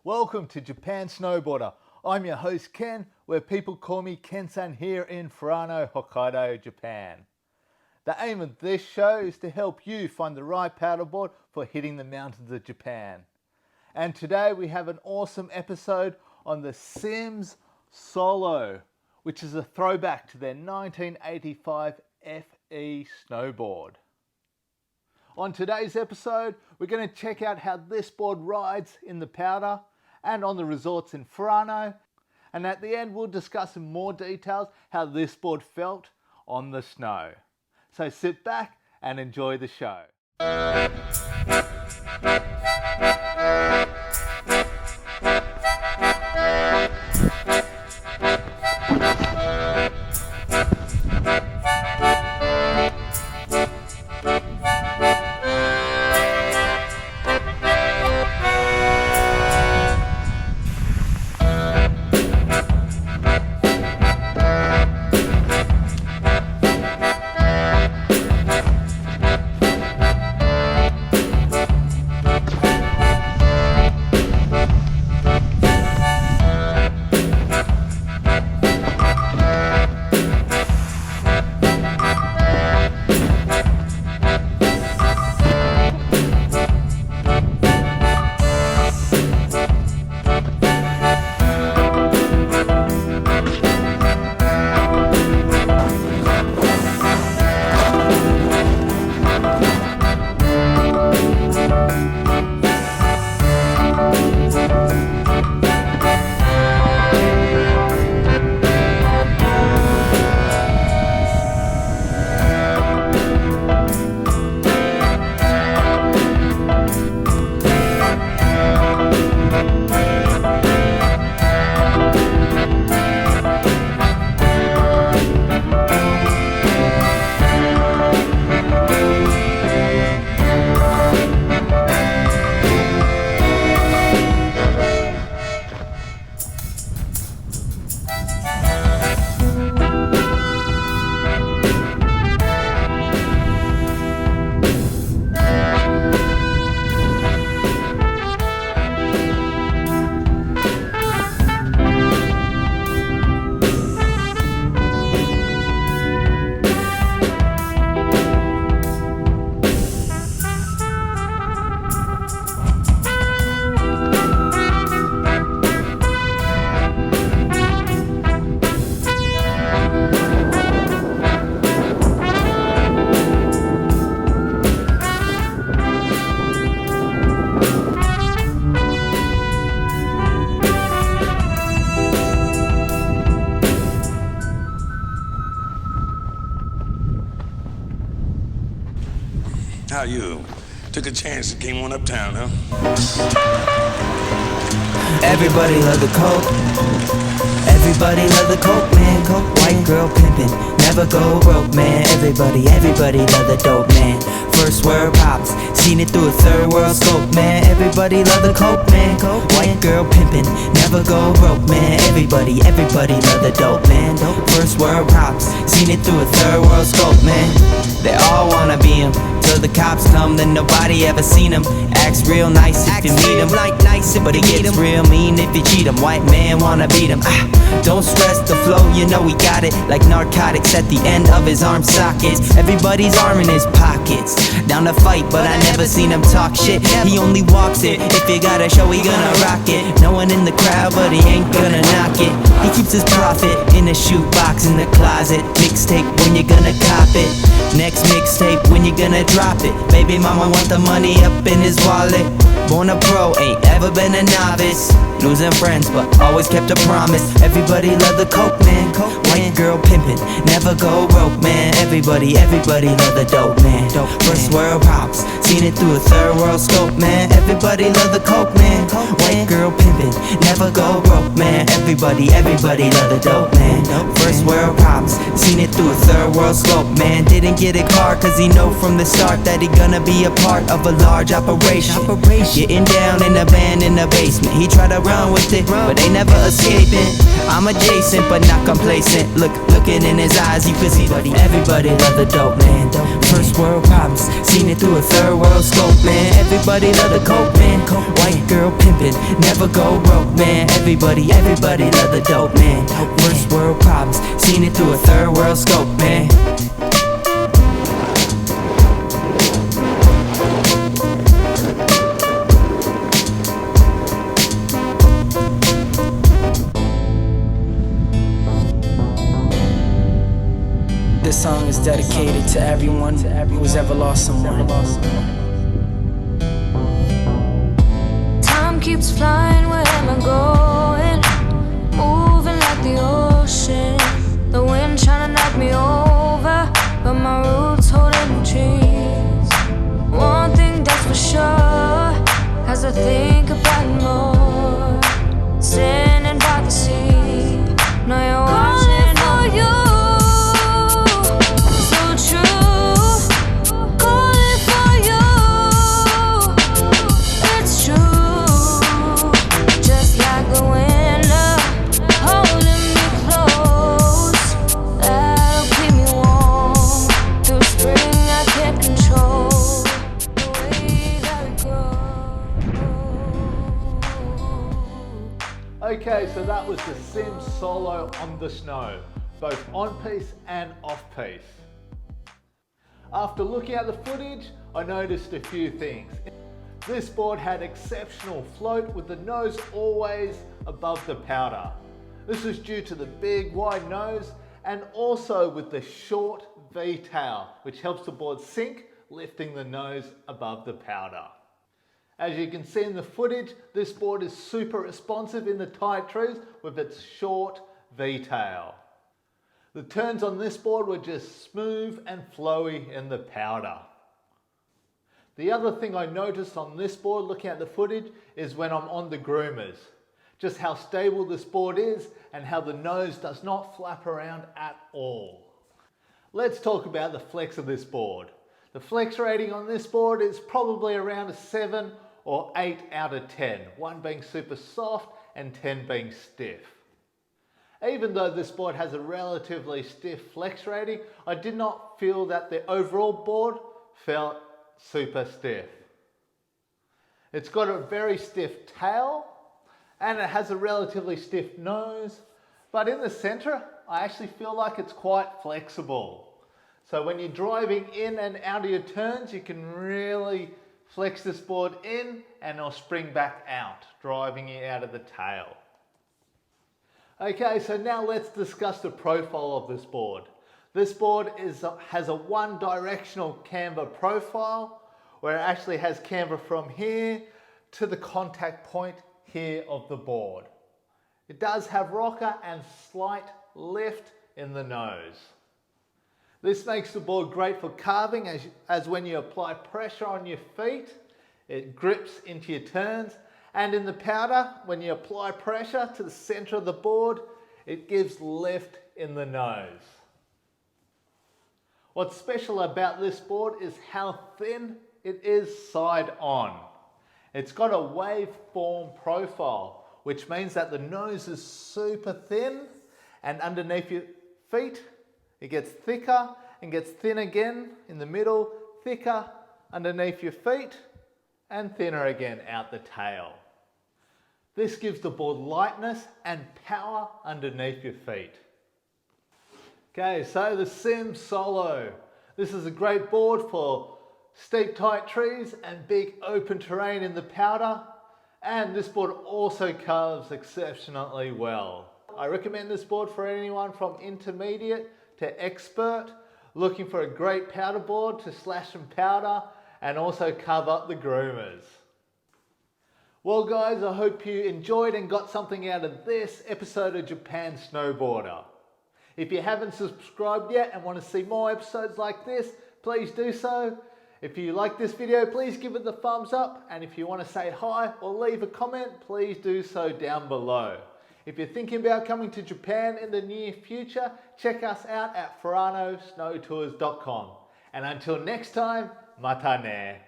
Welcome to Japan Snowboarder. I'm your host Ken, where people call me Ken-san here in Furano, Hokkaido, Japan. The aim of this show is to help you find the right paddleboard for hitting the mountains of Japan. And today we have an awesome episode on the SIMS Solo, which is a throwback to their 1985 FE snowboard. On today's episode, we're going to check out how this board rides in the powder and on the resorts in Furano. And at the end, we'll discuss in more details how this board felt on the snow. So sit back and enjoy the show. How you? Took a chance and came on uptown, huh? Everybody love the coke. Everybody love the coke, man. Coke, white girl pimpin', never go broke, man. Everybody love the dope, man. First word pops, seen it through a third world scope, man. Everybody love the coke, man. Coke, white girl pimpin', never go broke, man. Everybody love the dope, man. First word pops, seen it through a third world scope, man. They all wanna be him. Till the cops come, then nobody ever seen him. Acts real nice if you meet him, but he gets real mean if you cheat him. White man wanna beat him. Don't stress the flow, you know he got it. Like narcotics at the end of his arm sockets. Everybody's arm in his pockets. Down to fight, but I never seen him talk shit. He only walks it. If you got a show, he gonna rock it. No one in the crowd, but he ain't gonna knock it. He keeps his profit in a shoebox in the closet. Mixtape when you gonna cop it. Next mixtape when you gonna drop it. Baby mama want the money up in his wallet. Born a pro, ain't ever been a novice. Losing friends, but always kept a promise. Everybody love the coke, man. White girl pimpin', never go broke, man. Everybody love the dope, man. First world pops, seen it through a third world scope, man. Everybody love the coke, man. White girl pimpin', never go broke, man. Everybody love the dope, man. First world pops, seen it through a third world scope, man. Didn't get it hard, cause he know from the start that he gonna be a part of a large operation. Getting down in the band in the basement. He tried to run with it, but they never escaping. I'm adjacent, but not complacent. Looking in his eyes, you can see everybody love the dope, man. First world problems, seen it through a third world scope, man. Everybody love the coke, man. White girl pimpin', never go go broke, man. Everybody love the dope, man. First world problems, seen it through a third world scope, man. This song is dedicated to everyone who's ever lost someone. Time keeps flying, where am I going? Moving like the ocean. The wind trying to knock me over, but my roots holding the trees. One thing that's for sure, as I think about it more, standing by the sea, know you're watching for you. Okay, so that was the Sims solo on the snow, both on-piste and off-piste. After looking at the footage, I noticed a few things. This board had exceptional float with the nose always above the powder. This is due to the big wide nose and also with the short V-tail, which helps the board sink, lifting the nose above the powder. As you can see in the footage, this board is super responsive in the tight trees with its short V-tail. The turns on this board were just smooth and flowy in the powder. The other thing I noticed on this board looking at the footage is when I'm on the groomers. Just how stable this board is and how the nose does not flap around at all. Let's talk about the flex of this board. The flex rating on this board is probably around a 7 or 8 out of 10, 1 being super soft and 10 being stiff. Even though this board has a relatively stiff flex rating, I did not feel that the overall board felt super stiff. It's got a very stiff tail and it has a relatively stiff nose, but in the center, I actually feel like it's quite flexible. So when you're driving in and out of your turns, you can really flex this board in and it'll spring back out, driving you out of the tail. Okay, so now let's discuss the profile of this board. This board has a one-directional camber profile where it actually has camber from here to the contact point here of the board. It does have rocker and slight lift in the nose. This makes the board great for carving as when you apply pressure on your feet, it grips into your turns, and in the powder, when you apply pressure to the center of the board, it gives lift in the nose. What's special about this board is how thin it is side on. It's got a waveform profile, which means that the nose is super thin, and underneath your feet, it gets thicker and gets thin again in the middle, thicker underneath your feet, and thinner again out the tail. This gives the board lightness and power underneath your feet. Okay, so the Sims Solo. This is a great board for steep tight trees and big open terrain in the powder, and this board also carves exceptionally well. I recommend this board for anyone from intermediate to expert, looking for a great powder board to slash some powder and also carve up the groomers. Well guys, I hope you enjoyed and got something out of this episode of Japan Snowboarder. If you haven't subscribed yet and want to see more episodes like this, please do so. If you like this video, please give it the thumbs up, and if you want to say hi or leave a comment, please do so down below. If you're thinking about coming to Japan in the near future, check us out at FuranoSnowTours.com. And until next time, mata ne.